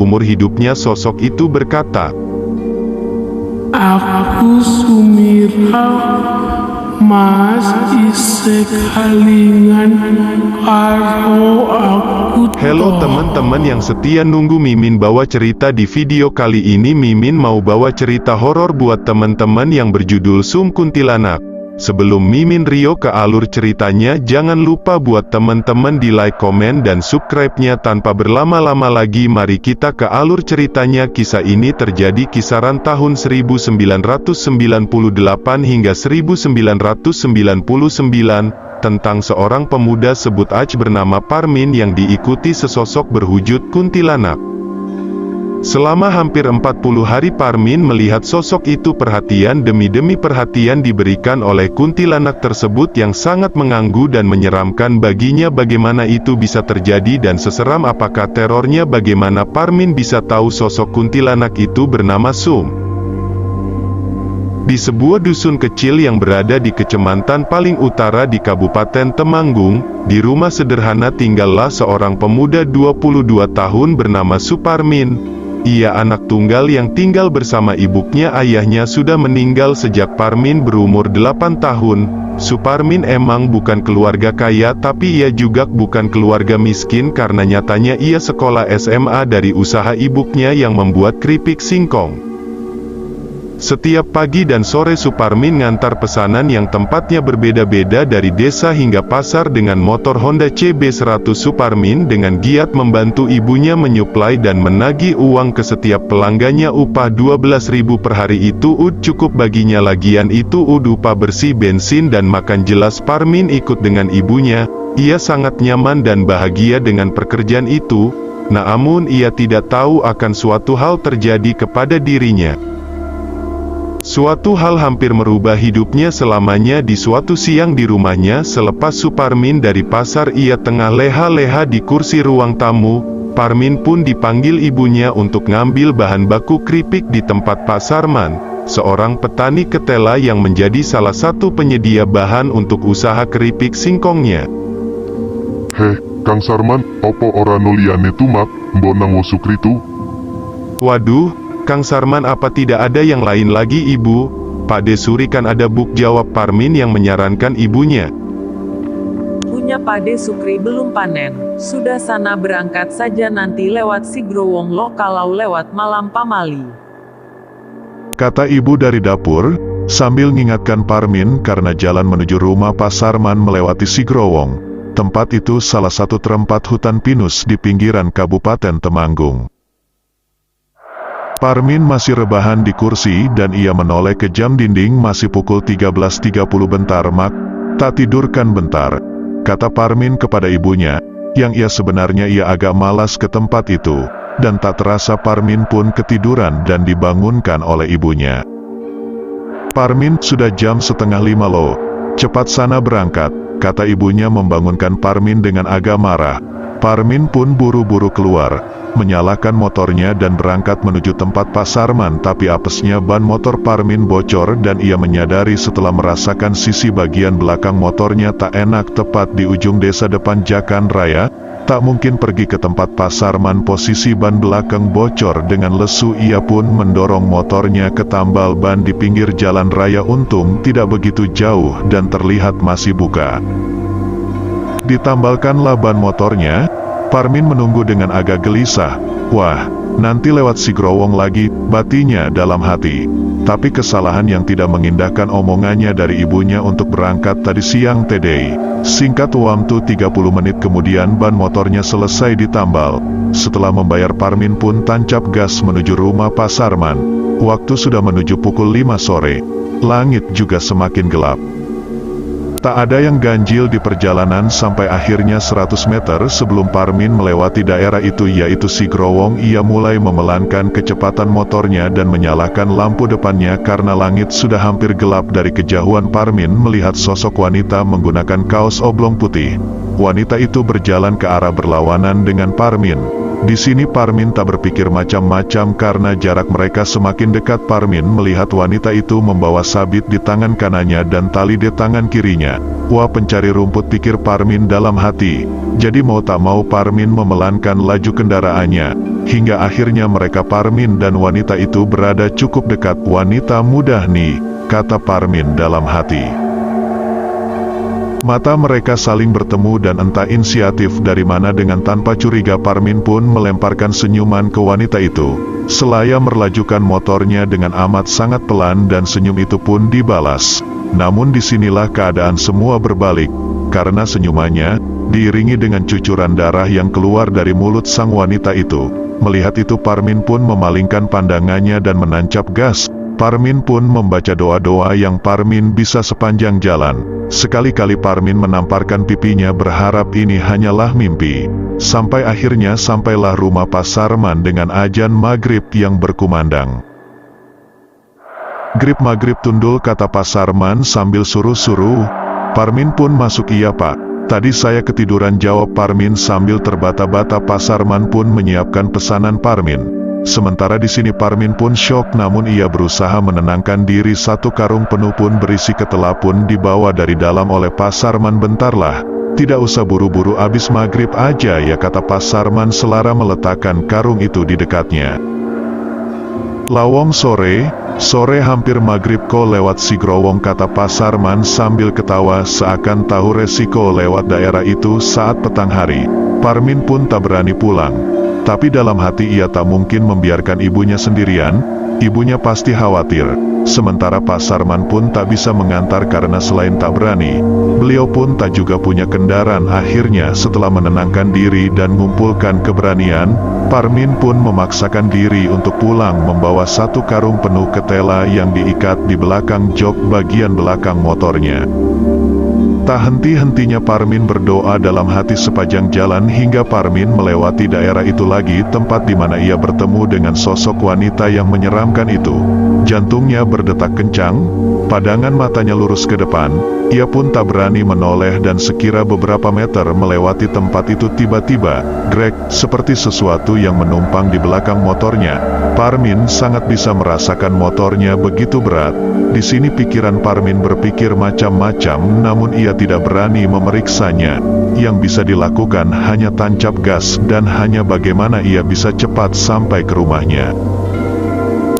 umur hidupnya sosok itu berkata, Aku Sumira, Mas isek halingan karo aku. "Halo teman-teman yang setia nunggu Mimin bawa cerita di video kali ini. Mimin mau bawa cerita horor buat teman-teman yang berjudul Sum Kuntilanak. Sebelum Mimin Rio ke alur ceritanya, jangan lupa buat teman-teman di like, komen, dan subscribe-nya. Tanpa berlama-lama lagi, mari kita ke alur ceritanya. Kisah ini terjadi kisaran tahun 1998 hingga 1999, tentang seorang pemuda sebut aja bernama Parmin yang diikuti sesosok berwujud kuntilanak. Selama hampir 40 hari Parmin melihat sosok itu. Perhatian demi perhatian diberikan oleh kuntilanak tersebut yang sangat mengganggu dan menyeramkan baginya. Bagaimana itu bisa terjadi dan seseram apakah terornya? Bagaimana Parmin bisa tahu sosok kuntilanak itu bernama Sum? Di sebuah dusun kecil yang berada di kecamatan paling utara di Kabupaten Temanggung, di rumah sederhana tinggallah seorang pemuda 22 tahun bernama Suparmin. Ia anak tunggal yang tinggal bersama ibunya. Ayahnya sudah meninggal sejak Parmin berumur 8 tahun. Suparmin emang bukan keluarga kaya, tapi ia juga bukan keluarga miskin karena nyatanya ia sekolah SMA dari usaha ibunya yang membuat keripik singkong. Setiap pagi dan sore Suparmin ngantar pesanan yang tempatnya berbeda-beda dari desa hingga pasar dengan motor Honda CB100. Suparmin dengan giat membantu ibunya menyuplai dan menagih uang ke setiap pelanggannya. Upah 12.000 per hari itu cukup baginya. Lagian itu upah bersih bensin dan makan. Jelas Parmin ikut dengan ibunya. Ia sangat nyaman dan bahagia dengan pekerjaan itu. Namun ia tidak tahu akan suatu hal terjadi kepada dirinya. Suatu hal hampir merubah hidupnya selamanya. Di suatu siang di rumahnya selepas Suparmin dari pasar, ia tengah leha-leha di kursi ruang tamu. Parmin pun dipanggil ibunya untuk ngambil bahan baku keripik di tempat Pak Sarman, seorang petani ketela yang menjadi salah satu penyedia bahan untuk usaha keripik singkongnya. Heh, Kang Sarman, opo ora noliane tumak, mbok nang sukri tu? Waduh, Kang Sarman, apa tidak ada yang lain lagi ibu? Pak Desuri kan ada buk, jawab Parmin yang menyarankan ibunya. Punya Pade Sukri belum panen, sudah sana berangkat saja nanti lewat si Growong lo kalau lewat malam pamali. Kata ibu dari dapur, sambil mengingatkan Parmin karena jalan menuju rumah Pak Sarman melewati si Growong. Tempat itu salah satu tempat hutan pinus di pinggiran Kabupaten Temanggung. Parmin masih rebahan di kursi dan ia menoleh ke jam dinding. Masih pukul 13.30. Bentar mak, tak tidurkan bentar, kata Parmin kepada ibunya, yang sebenarnya ia agak malas ke tempat itu. Dan tak terasa Parmin pun ketiduran dan dibangunkan oleh ibunya. Parmin, sudah jam 4:30 loh, cepat sana berangkat, kata ibunya membangunkan Parmin dengan agak marah. Parmin pun buru-buru keluar, menyalakan motornya dan berangkat menuju tempat Pak Sarman. Tapi apesnya ban motor Parmin bocor dan ia menyadari setelah merasakan sisi bagian belakang motornya tak enak. Tepat di ujung desa depan Jakan Raya, tak mungkin pergi ke tempat Pak Sarman. Posisi ban belakang bocor dengan lesu. Ia pun mendorong motornya ke tambal ban di pinggir jalan raya. Untung tidak begitu jauh dan terlihat masih buka. Ditambalkanlah ban motornya. Parmin menunggu dengan agak gelisah. Wah, nanti lewat si Growong lagi, batinya dalam hati. Tapi kesalahan yang tidak mengindahkan omongannya dari ibunya untuk berangkat tadi siang tadi. Singkat waktu 30 menit kemudian ban motornya selesai ditambal. Setelah membayar, Parmin pun tancap gas menuju rumah Pak Sarman. Waktu sudah menuju pukul 5 sore. Langit juga semakin gelap. Tak ada yang ganjil di perjalanan sampai akhirnya 100 meter sebelum Parmin melewati daerah itu, yaitu si Growong. Ia mulai memelankan kecepatan motornya dan menyalakan lampu depannya karena langit sudah hampir gelap. Dari kejauhan Parmin melihat sosok wanita menggunakan kaos oblong putih. Wanita itu berjalan ke arah berlawanan dengan Parmin. Di sini Parmin tak berpikir macam-macam karena jarak mereka semakin dekat. Parmin melihat wanita itu membawa sabit di tangan kanannya dan tali di tangan kirinya. Wah, pencari rumput, pikir Parmin dalam hati. Jadi mau tak mau Parmin memelankan laju kendaraannya. Hingga akhirnya mereka, Parmin dan wanita itu, berada cukup dekat. Wanita mudah nih, kata Parmin dalam hati. Mata mereka saling bertemu dan entah inisiatif dari mana dengan tanpa curiga Parmin pun melemparkan senyuman ke wanita itu. Selaya merlajukan motornya dengan amat sangat pelan dan senyum itu pun dibalas. Namun disinilah keadaan semua berbalik. Karena senyumannya diiringi dengan cucuran darah yang keluar dari mulut sang wanita itu. Melihat itu Parmin pun memalingkan pandangannya dan menancap gas. Parmin pun membaca doa-doa yang Parmin bisa sepanjang jalan. Sekali-kali Parmin menamparkan pipinya berharap ini hanyalah mimpi. Sampai akhirnya sampailah rumah Pak Sarman dengan azan maghrib yang berkumandang. "Grip maghrib tundul," kata Pak Sarman sambil suruh-suruh. Parmin pun masuk. "Iya Pak, tadi saya ketiduran," jawab Parmin sambil terbata-bata. Pak Sarman pun menyiapkan pesanan Parmin. Sementara di sini Parmin pun syok, namun ia berusaha menenangkan diri. Satu karung penuh pun berisi ketela pun dibawa dari dalam oleh Pak Sarman. "Bentarlah, tidak usah buru-buru, abis maghrib aja ya," kata Pak Sarman selara meletakkan karung itu di dekatnya. "Lawong sore hampir maghrib kok lewat si Growong," kata Pak Sarman sambil ketawa seakan tahu resiko lewat daerah itu saat petang hari. Parmin pun tak berani pulang. Tapi dalam hati ia tak mungkin membiarkan ibunya sendirian, ibunya pasti khawatir. Sementara Pak Sarman pun tak bisa mengantar karena selain tak berani, beliau pun tak juga punya kendaraan. Akhirnya setelah menenangkan diri dan mengumpulkan keberanian, Parmin pun memaksakan diri untuk pulang membawa satu karung penuh ketela yang diikat di belakang jok bagian belakang motornya. Tak henti-hentinya Parmin berdoa dalam hati sepanjang jalan hingga Parmin melewati daerah itu lagi, tempat di mana ia bertemu dengan sosok wanita yang menyeramkan itu. Jantungnya berdetak kencang, pandangan matanya lurus ke depan. Ia pun tak berani menoleh dan sekira beberapa meter melewati tempat itu tiba-tiba, grek, seperti sesuatu yang menumpang di belakang motornya. Parmin sangat bisa merasakan motornya begitu berat. Di sini pikiran Parmin berpikir macam-macam, namun ia tidak berani memeriksanya. Yang bisa dilakukan hanya tancap gas dan hanya bagaimana ia bisa cepat sampai ke rumahnya.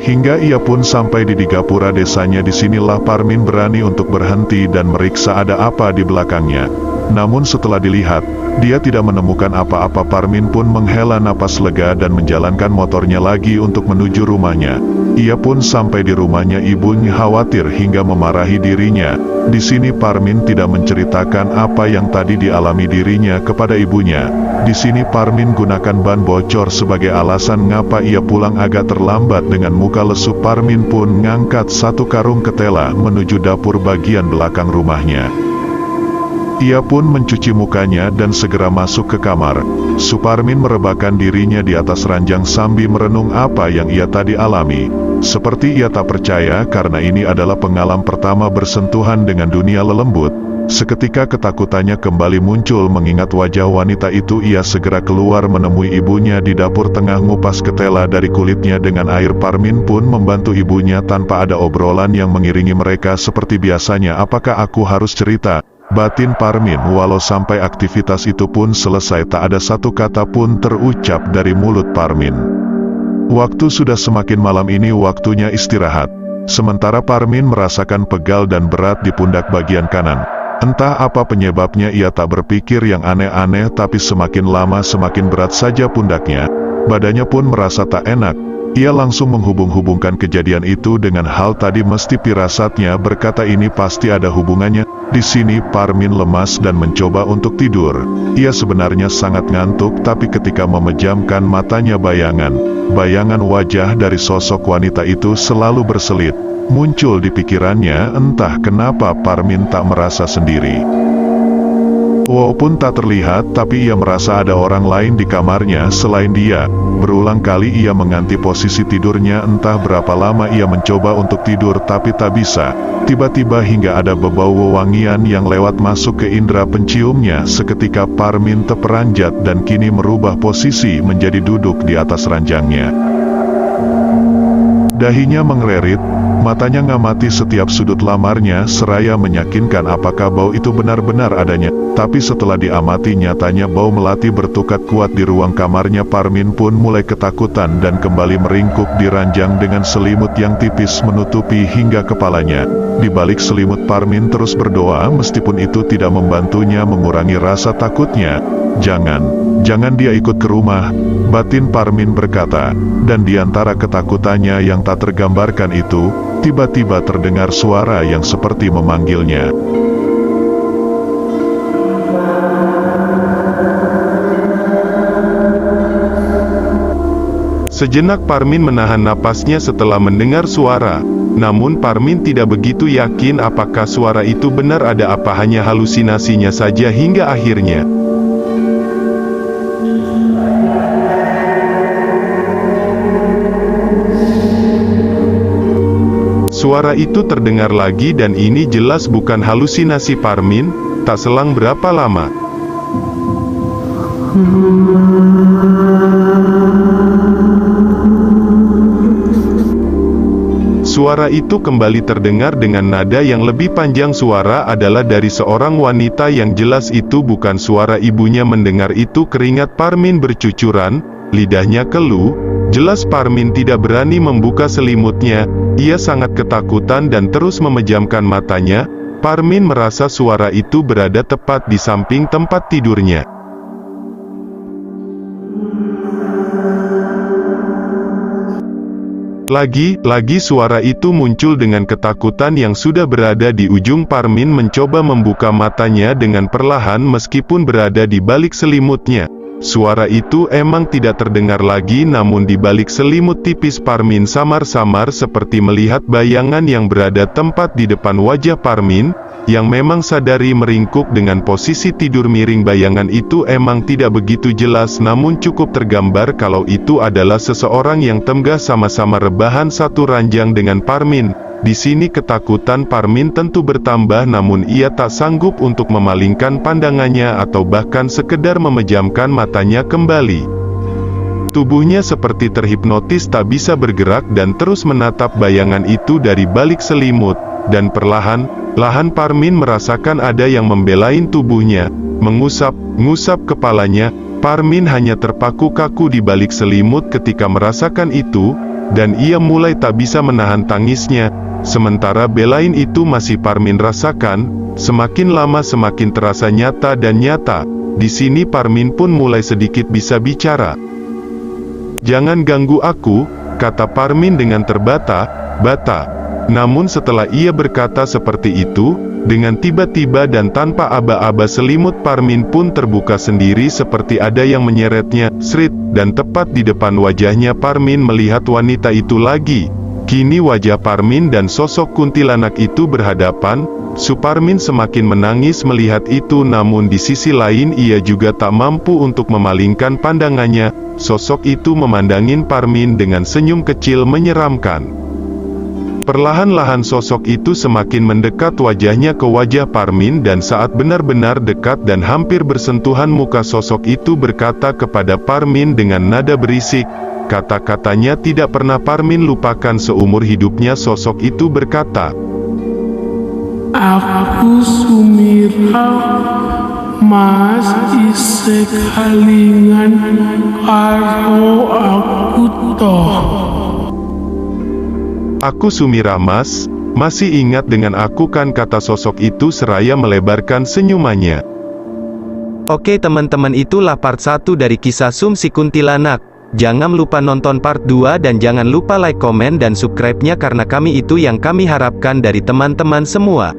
Hingga ia pun sampai di gapura desanya. Disinilah Parmin berani untuk berhenti dan meriksa ada apa di belakangnya. Namun setelah dilihat, dia tidak menemukan apa-apa. Parmin pun menghela napas lega dan menjalankan motornya lagi untuk menuju rumahnya. Ia pun sampai di rumahnya. Ibunya khawatir hingga memarahi dirinya. Di sini Parmin tidak menceritakan apa yang tadi dialami dirinya kepada ibunya. Di sini Parmin gunakan ban bocor sebagai alasan ngapa ia pulang agak terlambat. Dengan muka lesu Parmin pun ngangkat satu karung ketela menuju dapur bagian belakang rumahnya. Ia pun mencuci mukanya dan segera masuk ke kamar. Suparmin merebahkan dirinya di atas ranjang sambil merenung apa yang ia tadi alami. Seperti ia tak percaya karena ini adalah pengalaman pertama bersentuhan dengan dunia lelembut. Seketika ketakutannya kembali muncul mengingat wajah wanita itu. Ia segera keluar menemui ibunya di dapur tengah ngupas ketela dari kulitnya dengan air. Parmin pun membantu ibunya tanpa ada obrolan yang mengiringi mereka seperti biasanya. "Apakah aku harus cerita?" batin Parmin. Walau sampai aktivitas itu pun selesai, tak ada satu kata pun terucap dari mulut Parmin. Waktu sudah semakin malam, ini waktunya istirahat. Sementara Parmin merasakan pegal dan berat di pundak bagian kanan. Entah apa penyebabnya, ia tak berpikir yang aneh-aneh, tapi semakin lama semakin berat saja pundaknya. Badannya pun merasa tak enak. Ia langsung menghubung-hubungkan kejadian itu dengan hal tadi. Mesti firasatnya berkata ini pasti ada hubungannya. Di sini Parmin lemas dan mencoba untuk tidur. Ia sebenarnya sangat ngantuk, tapi ketika memejamkan matanya bayangan wajah dari sosok wanita itu selalu berselit muncul di pikirannya. Entah kenapa Parmin tak merasa sendiri. Walaupun tak terlihat, tapi ia merasa ada orang lain di kamarnya selain dia. Berulang kali ia mengganti posisi tidurnya, entah berapa lama ia mencoba untuk tidur tapi tak bisa. Tiba-tiba hingga ada bebau wewangian yang lewat masuk ke indera penciumnya. Seketika Parmin terperanjat dan kini merubah posisi menjadi duduk di atas ranjangnya. Dahinya mengelirit, matanya ngamati setiap sudut lamarnya seraya meyakinkan apakah bau itu benar-benar adanya. Tapi setelah diamati nyatanya bau melati bertukat kuat di ruang kamarnya. Parmin pun mulai ketakutan dan kembali meringkuk di ranjang dengan selimut yang tipis menutupi hingga kepalanya. Di balik selimut Parmin terus berdoa meskipun itu tidak membantunya mengurangi rasa takutnya. Jangan dia ikut ke rumah, batin Parmin berkata, dan di antara ketakutannya yang tak tergambarkan itu, tiba-tiba terdengar suara yang seperti memanggilnya. Sejenak Parmin menahan napasnya setelah mendengar suara. Namun Parmin tidak begitu yakin apakah suara itu benar ada apa hanya halusinasinya saja hingga akhirnya. Suara itu terdengar lagi dan ini jelas bukan halusinasi Parmin. Tak selang berapa lama, suara itu kembali terdengar dengan nada yang lebih panjang. Suara adalah dari seorang wanita yang jelas itu bukan suara ibunya. Mendengar itu keringat Parmin bercucuran, lidahnya keluh. Jelas Parmin tidak berani membuka selimutnya. Ia sangat ketakutan dan terus memejamkan matanya. Parmin merasa suara itu berada tepat di samping tempat tidurnya. Lagi suara itu muncul dengan ketakutan yang sudah berada di ujung. Parmin mencoba membuka matanya dengan perlahan meskipun berada di balik selimutnya. Suara itu emang tidak terdengar lagi, namun di balik selimut tipis Parmin samar-samar seperti melihat bayangan yang berada tepat di depan wajah Parmin, yang memang sadari meringkuk dengan posisi tidur miring. Bayangan itu emang tidak begitu jelas, namun cukup tergambar kalau itu adalah seseorang yang tengah sama-sama rebahan satu ranjang dengan Parmin. Di sini ketakutan Parmin tentu bertambah, namun ia tak sanggup untuk memalingkan pandangannya atau bahkan sekedar memejamkan matanya kembali. Tubuhnya seperti terhipnotis tak bisa bergerak dan terus menatap bayangan itu dari balik selimut. Dan perlahan-lahan Parmin merasakan ada yang membelain tubuhnya, mengusap kepalanya. Parmin hanya terpaku kaku di balik selimut ketika merasakan itu, dan ia mulai tak bisa menahan tangisnya. Sementara belain itu masih Parmin rasakan, semakin lama semakin terasa nyata dan nyata. Di sini Parmin pun mulai sedikit bisa bicara. "Jangan ganggu aku," kata Parmin dengan terbata-bata. Namun setelah ia berkata seperti itu, dengan tiba-tiba dan tanpa aba-aba selimut Parmin pun terbuka sendiri seperti ada yang menyeretnya, srit, dan tepat di depan wajahnya Parmin melihat wanita itu lagi. Kini wajah Parmin dan sosok kuntilanak itu berhadapan. Suparmin semakin menangis melihat itu, namun di sisi lain ia juga tak mampu untuk memalingkan pandangannya. Sosok itu memandangin Parmin dengan senyum kecil menyeramkan. Perlahan-lahan sosok itu semakin mendekat wajahnya ke wajah Parmin, dan saat benar-benar dekat dan hampir bersentuhan muka sosok itu berkata kepada Parmin dengan nada berisik. Kata-katanya tidak pernah Parmin lupakan seumur hidupnya. Sosok itu berkata, "Aku Sumira, Mas isek halingan karo aku toh." "Aku Sumira Mas, masih ingat dengan aku kan?" kata sosok itu seraya melebarkan senyumannya. Oke teman-teman, itulah part 1 dari kisah Sum si Kuntilanak. Jangan lupa nonton part 2 dan jangan lupa like, komen, dan subscribe-nya karena itu yang kami harapkan dari teman-teman semua.